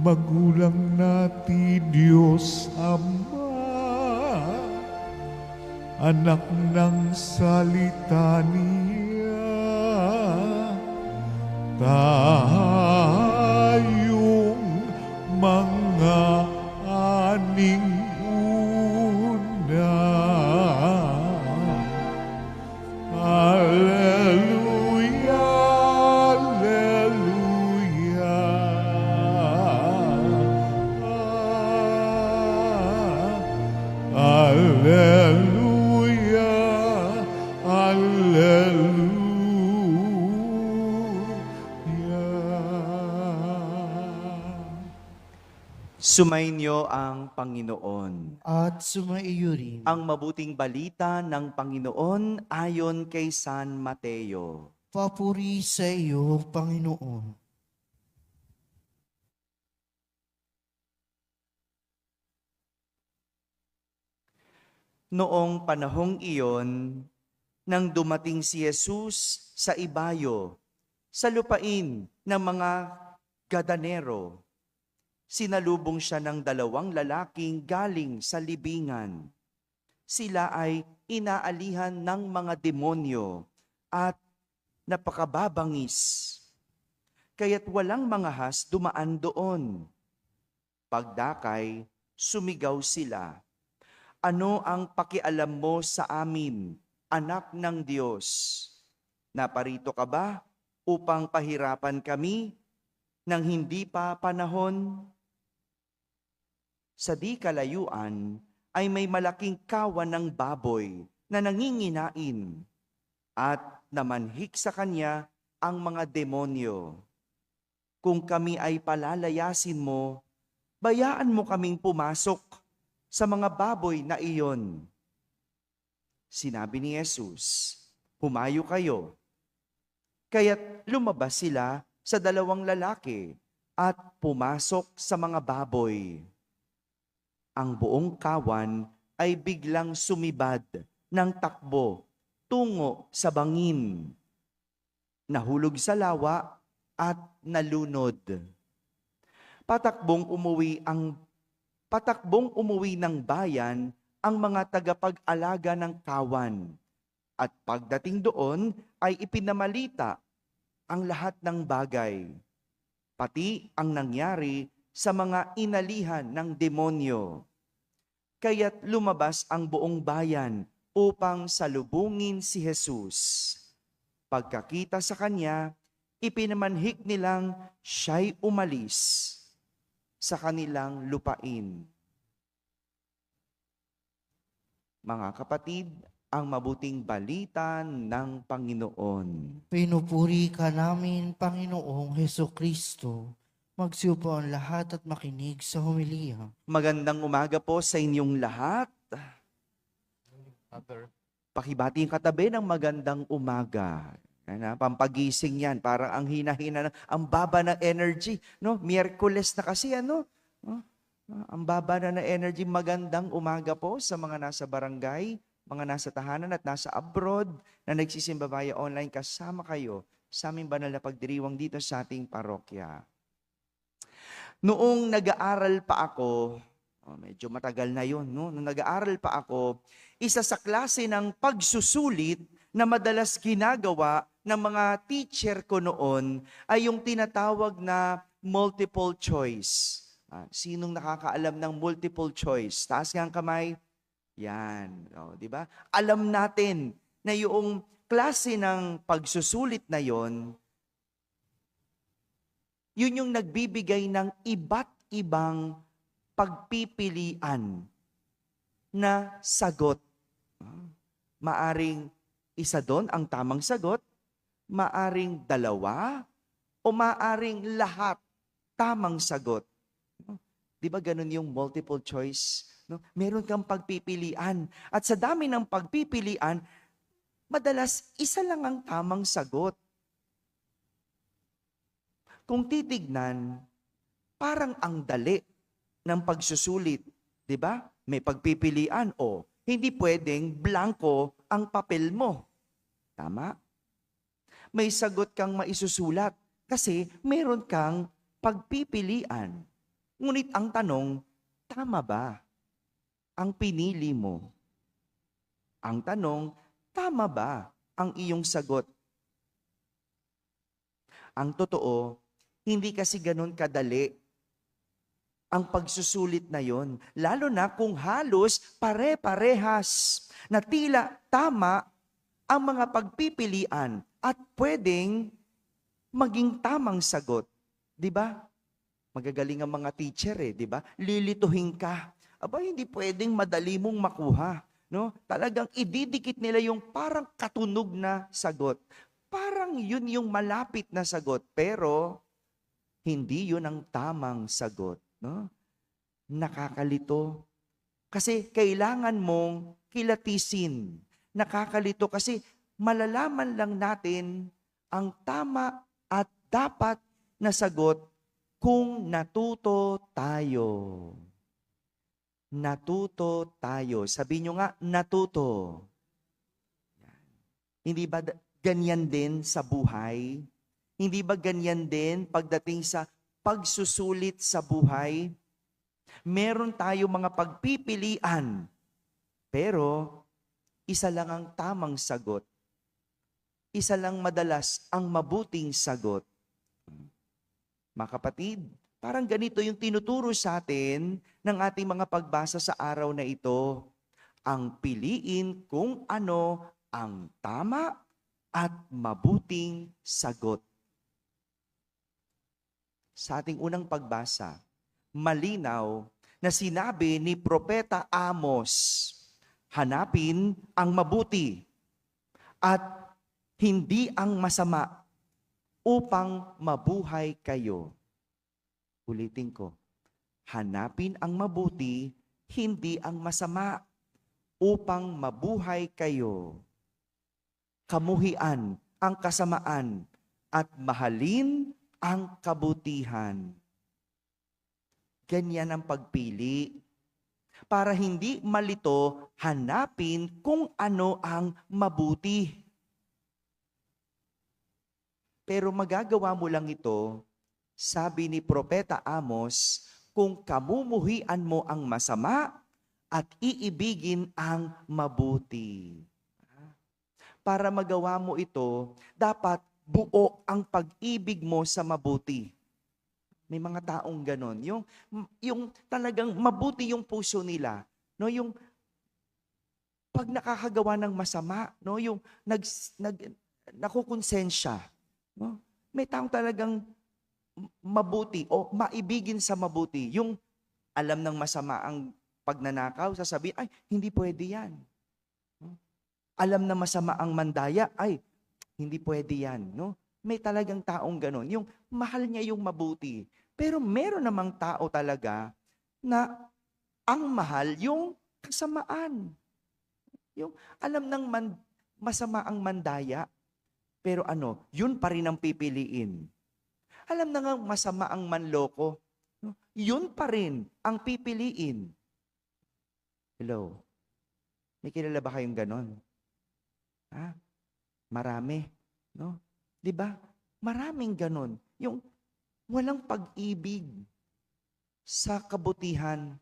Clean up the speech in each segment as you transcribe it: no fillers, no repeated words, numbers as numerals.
magulang natin Diyos Ama, anak ng salita niya, tayong mga aning una. Alleluia, alleluia. Alleluia, alleluia. Sumainyo ang Panginoon. At sumaiyo rin. Ang mabuting balita ng Panginoon ayon kay San Mateo. Papuri sa iyo, Panginoon. Noong panahong iyon, nang dumating si Jesus sa ibayo, sa lupain ng mga Gadanero, sinalubong siya ng 2 lalaking galing sa libingan. Sila ay inaalihan ng mga demonyo at napakababangis. Kaya't walang mangahas dumaan doon. Pagdakay, sumigaw sila, "Ano ang pakialam mo sa amin, anak ng Diyos? Naparito ka ba upang pahirapan kami nang hindi pa panahon?" Sa di kalayuan ay may malaking kawan ng baboy na nanginginain at namanhik sa kanya ang mga demonyo. "Kung kami ay palalayasin mo, bayaan mo kaming pumasok sa mga baboy na iyon." Sinabi ni Jesus, "Humayo kayo." Kaya't lumabas sila sa 2 lalaki at pumasok sa mga baboy. Ang buong kawan ay biglang sumibad ng takbo tungo sa bangin. Nahulog sa lawa at nalunod. Patakbong umuwi ng bayan ang mga tagapag-alaga ng kawan. At pagdating doon ay ipinamalita ang lahat ng bagay, pati ang nangyari sa mga inalihan ng demonyo. Kaya't lumabas ang buong bayan upang salubungin si Jesus. Pagkakita sa kanya, ipinamanhik nilang siya'y umalis sa kanilang lupain. Mga kapatid, ang mabuting balita ng Panginoon. Pinupuri ka namin, Panginoong Hesukristo. Magsiupo ang lahat at makinig sa homilya. Magandang umaga po sa inyong lahat. Pakibati yung katabi ng magandang umaga. Pampagising yan, parang ang hina-hina, ang baba ng energy. No? Miyerkules na kasi, ano? Ang baba na ng energy. Magandang umaga po sa mga nasa barangay, mga nasa tahanan at nasa abroad na nagsisimba via online. Kasama kayo sa aming banal na pagdiriwang dito sa ating parokya. Noong nag-aaral pa ako, medyo matagal na yun, no? Noong nag-aaral pa ako, isa sa klase ng pagsusulit na madalas ginagawa ng mga teacher ko noon ay yung tinatawag na multiple choice. Sinong nakakaalam ng multiple choice? Taas nga ang kamay. Yan, di ba? Alam natin na yung klase ng pagsusulit na yon, yun yung nagbibigay ng iba't ibang pagpipilian na sagot. Maaring isa doon ang tamang sagot, maaring 2, o maaring lahat tamang sagot. Di ba ganun yung multiple choice? No? Meron kang pagpipilian. At sa dami ng pagpipilian, madalas isa lang ang tamang sagot. Kung titignan, parang ang dali ng pagsusulit. Di ba? May pagpipilian o hindi pwedeng blanco ang papel mo. Tama? May sagot kang maisusulat kasi meron kang pagpipilian. Ngunit ang tanong, tama ba ang pinili mo? Ang tanong, tama ba ang iyong sagot? Ang totoo, hindi kasi ganun kadali ang pagsusulit na yon. Lalo na kung halos pare-parehas na tila tama ang mga pagpipilian at pwedeng maging tamang sagot. Di ba? Magagaling ang mga teacher di ba? Lilituhin ka. Aba, hindi pwedeng madali mong makuha. No? Talagang ididikit nila yung parang katunog na sagot. Parang yun yung malapit na sagot, pero hindi yun ang tamang sagot. No? Nakakalito. Kasi kailangan mong kilatisin. Nakakalito kasi malalaman lang natin ang tama at dapat na sagot kung natuto tayo. Natuto tayo. Sabi nyo nga, natuto. Hindi ba ganyan din sa buhay? Hindi ba ganyan din pagdating sa pagsusulit sa buhay? Meron tayo mga pagpipilian, pero isa lang ang tamang sagot. Isa lang madalas ang mabuting sagot. Mga kapatid, parang ganito yung tinuturo sa atin ng ating mga pagbasa sa araw na ito. Ang piliin kung ano ang tama at mabuting sagot. Sa ating unang pagbasa, malinaw na sinabi ni Propeta Amos, hanapin ang mabuti at hindi ang masama upang mabuhay kayo. Ulitin ko, hanapin ang mabuti, hindi ang masama upang mabuhay kayo. Kamuhian ang kasamaan at mahalin ang kabutihan. Ganyan ang pagpili. Para hindi malito, hanapin kung ano ang mabuti. Pero magagawa mo lang ito, sabi ni Propeta Amos, kung kamumuhian mo ang masama at iibigin ang mabuti. Para magawa mo ito, dapat buo ang pag-ibig mo sa mabuti. May mga taong ganon. Yung talagang mabuti yung puso nila. No, yung pag nakakagawa ng masama, no, yung nakukonsensya. No? May taong talagang mabuti o maibigin sa mabuti. Yung alam ng masama ang pagnanakaw, sasabihin, ay, hindi pwede yan. No? Alam na masama ang mandaya, ay, hindi pwede yan. No? May talagang taong ganon. Yung mahal niya yung mabuti. Pero meron namang tao talaga na ang mahal yung kasamaan. Yung alam ng masama ang mandaya, pero yun pa rin ang pipiliin. Alam na nga masama ang manloko, yun pa rin ang pipiliin. Hello? May kilala ba kayong ganon? Ha? Marami. No? Di ba? Maraming ganon. Yung walang pag-ibig sa kabutihan.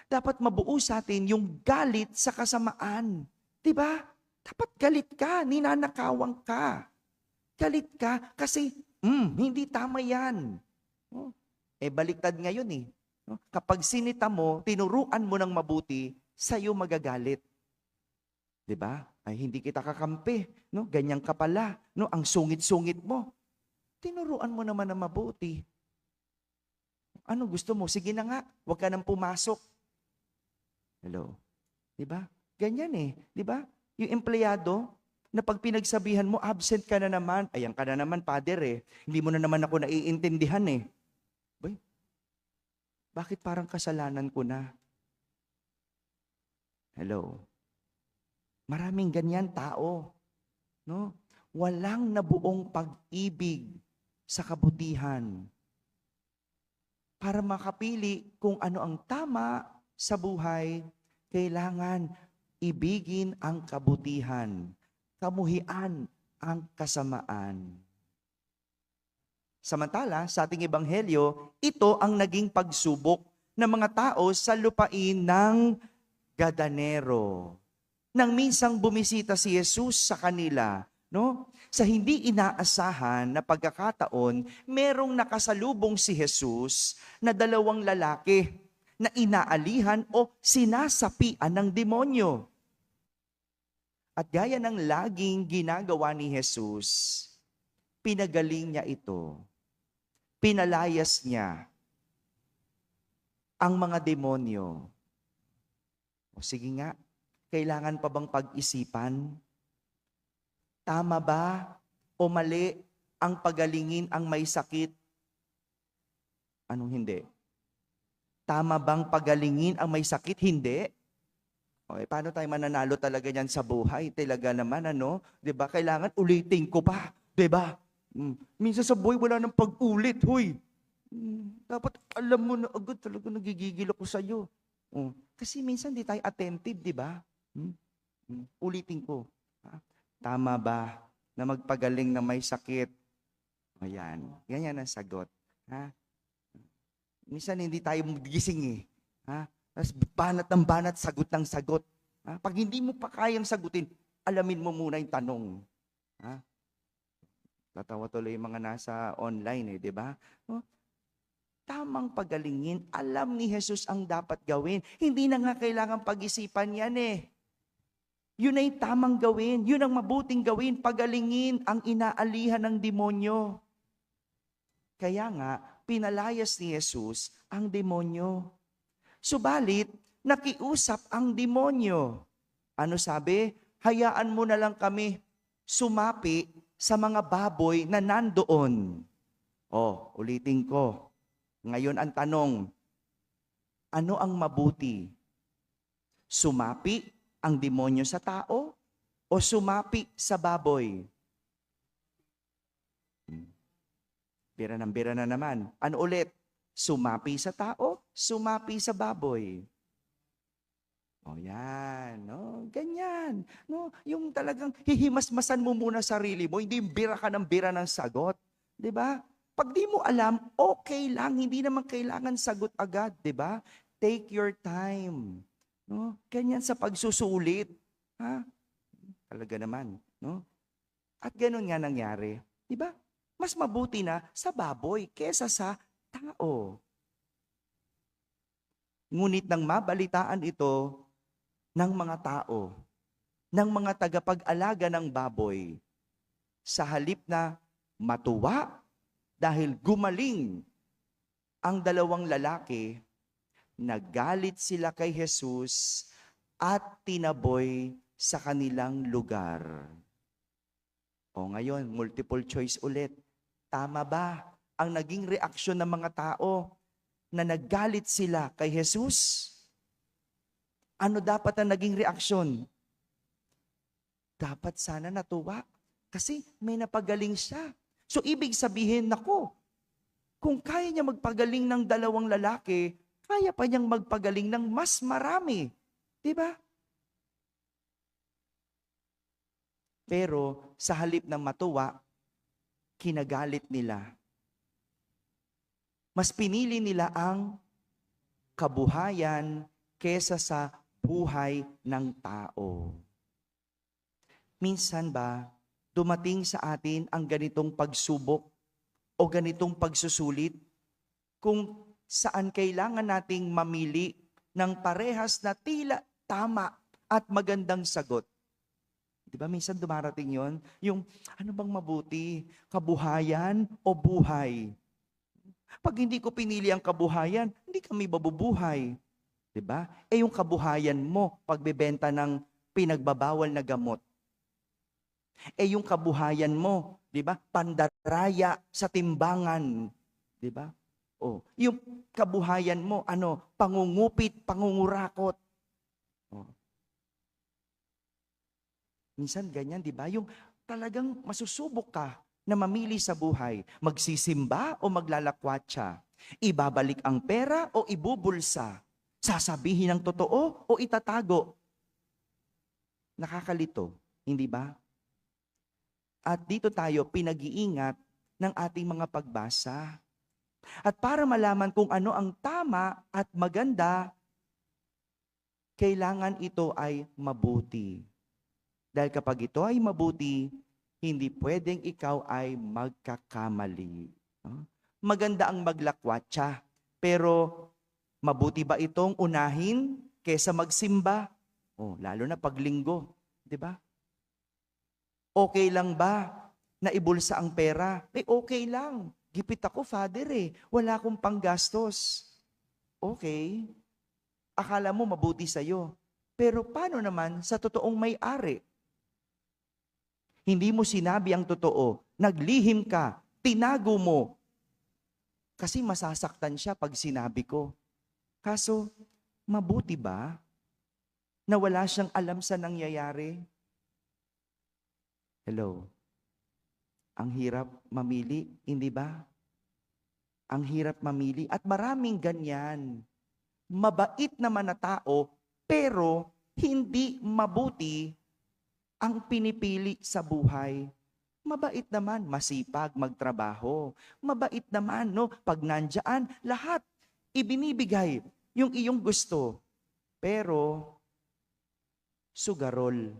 Dapat mabuo sa atin yung galit sa kasamaan. Diba? Dapat galit ka, ninanakawang ka. Galit ka kasi, hindi tama yan. Baliktad ngayon Kapag sinita mo, tinuruan mo ng mabuti, sa'yo magagalit. Diba? Ay, hindi kita kakampi. No? Ganyan ka pala. No? Ang sungit-sungit mo. Tinuruan mo naman na mabuti. Ano gusto mo? Sige na nga, huwag ka nang pumasok. Hello? Diba? Ganyan Diba? Yung empleyado, na pag pinagsabihan mo, absent ka na naman. Ayan ka na naman, Father Hindi mo na naman ako naiintindihan Boy, bakit parang kasalanan ko na? Hello? Maraming ganyan tao. No? Walang nabuong pag-ibig sa kabutihan. Para makapili kung ano ang tama sa buhay, kailangan ibigin ang kabutihan, kamuhian ang kasamaan. Samantala, sa ating ebanghelyo, ito ang naging pagsubok ng mga tao sa lupain ng Gadanero. Nang minsang bumisita si Jesus sa kanila, no? Sa hindi inaasahan na pagkakataon, merong nakasalubong si Jesus na dalawang lalaki na inaalihan o sinasapian ng demonyo. At gaya ng laging ginagawa ni Jesus, pinagaling niya ito. Pinalayas niya ang mga demonyo. O sige nga, kailangan pa bang pag-isipan? Tama ba o mali ang pagalingin ang may sakit? Anong hindi? Tama bang pagalingin ang may sakit? Hindi. O, paano tayo mananalo talaga niyan sa buhay? Talaga naman, 'di ba? Kailangan ulitin ko pa, 'di ba? Minsan sa buhay wala nang pag-ulit, hoy. Dapat alam mo na agad, talaga nagigigil ako sa iyo. Kasi minsan di tayo attentive, 'di ba? Ulitin ko. Tama ba na magpagaling na may sakit? Ayan, ganyan ang sagot. Ha? Minsan hindi tayo gising eh. Ha? Tapos banat ng banat, sagot ng sagot. Ha? Pag hindi mo pa kayang sagutin, alamin mo muna yung tanong. Ha? Tatawa tuloy yung mga nasa online, di ba? Tamang pagalingin, alam ni Jesus ang dapat gawin. Hindi na nga kailangan pag-isipan yan eh. Yun ay tamang gawin, yun ang mabuting gawin, pagalingin ang inaalihan ng demonyo. Kaya nga, pinalayas ni Jesus ang demonyo. Subalit, nakiusap ang demonyo. Ano sabi? Hayaan mo na lang kami sumapi sa mga baboy na nandoon. Ulitin ko. Ngayon ang tanong, ano ang mabuti? Sumapi ang demonyo sa tao o sumapi sa baboy? Bira na naman. Ano ulit? Sumapi sa tao, sumapi sa baboy. Yan, ganyan. Yung talagang hihimasmasan mo muna sarili mo, hindi yung bira ka ng bira ng sagot. 'Di ba? Pag di mo alam, okay lang, hindi naman kailangan sagot agad, 'di ba? Take your time. Ganyan sa pagsusulit. Ha? Talaga naman, At ganun nga nangyari, 'di ba? Mas mabuti na sa baboy kesa sa tao. Ngunit nang mabalitaan ito ng mga tao, ng mga tagapag-alaga ng baboy, sa halip na matuwa dahil gumaling ang dalawang lalaki, nagalit sila kay Jesus at tinaboy sa kanilang lugar. Ngayon, multiple choice ulit. Tama ba ang naging reaksyon ng mga tao na naggalit sila kay Jesus? Ano dapat ang naging reaksyon? Dapat sana natuwa kasi may napagaling siya. So ibig sabihin, nako, kung kaya niya magpagaling ng dalawang lalaki, kaya pa niyang magpagaling ng mas marami. Diba? Pero sa halip ng matuwa, kinagalit nila. Mas pinili nila ang kabuhayan kesa sa buhay ng tao. Minsan ba, dumating sa atin ang ganitong pagsubok o ganitong pagsusulit kung saan kailangan nating mamili ng parehas na tila tama at magandang sagot. Di ba minsan dumarating yon? Yung ano bang mabuti? Kabuhayan o buhay? Pag hindi ko pinili ang kabuhayan, hindi kami mabubuhay. Di ba? Yung kabuhayan mo, pagbebenta ng pinagbabawal na gamot. Yung kabuhayan mo, di ba? Pandaraya sa timbangan. Di ba? Yung kabuhayan mo, pangungupit, pangungurakot. Minsan ganyan, di ba? Yung talagang masusubok ka na mamili sa buhay. Magsisimba o maglalakwatsa? Ibabalik ang pera o ibubulsa? Sasabihin ang totoo o itatago? Nakakalito, hindi ba? At dito tayo pinag-iingat ng ating mga pagbasa. At para malaman kung ano ang tama at maganda, kailangan ito ay mabuti. Dahil kapag ito ay mabuti, hindi pwedeng ikaw ay magkakamali. Maganda ang maglakwatsa, pero mabuti ba itong unahin kaysa magsimba? Lalo na pag linggo, di ba? Okay lang ba na ibulsa ang pera? Okay lang. Gipit ako, Father Wala akong panggastos. Okay. Akala mo mabuti sa'yo. Pero paano naman sa totoong may-ari? Hindi mo sinabi ang totoo. Naglihim ka. Tinago mo. Kasi masasaktan siya pag sinabi ko. Kaso, mabuti ba na wala siyang alam sa nangyayari? Hello? Ang hirap mamili, hindi ba? Ang hirap mamili at maraming ganyan. Mabait naman na tao, pero hindi mabuti ang pinipili sa buhay. Mabait naman, masipag magtrabaho. Mabait naman, no? Pag nandyan, lahat ibinibigay yung iyong gusto. Pero, sugarol.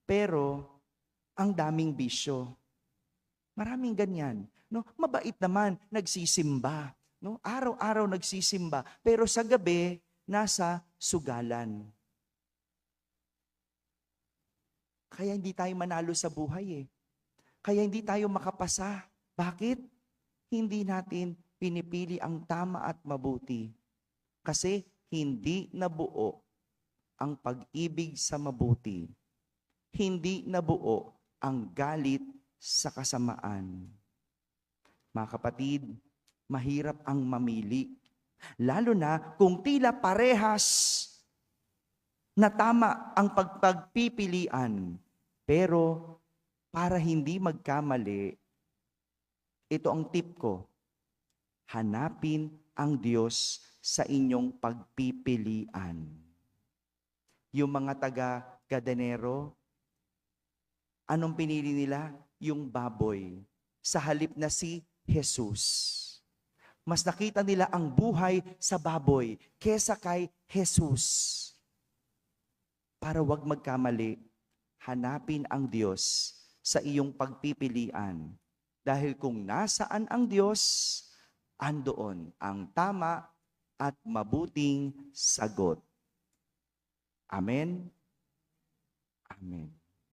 Pero, ang daming bisyo. Maraming ganyan. No? Mabait naman, nagsisimba. No? Araw-araw nagsisimba. Pero sa gabi, nasa sugalan. Kaya hindi tayo manalo sa buhay Kaya hindi tayo makapasa. Bakit? Hindi natin pinipili ang tama at mabuti. Kasi hindi nabuo ang pag-ibig sa mabuti. Hindi nabuo ang galit sa kasamaan. Mga kapatid, mahirap ang mamili. Lalo na kung tila parehas na tama ang pagpipilian. Pero para hindi magkamali, ito ang tip ko. Hanapin ang Diyos sa inyong pagpipilian. Yung mga taga-Gadanero, anong pinili nila? Yung baboy. Sa halip na si Jesus. Mas nakita nila ang buhay sa baboy kesa kay Jesus. Para wag magkamali, hanapin ang Diyos sa iyong pagpipilian. Dahil kung nasaan ang Diyos, andoon ang tama at mabuting sagot. Amen? Amen.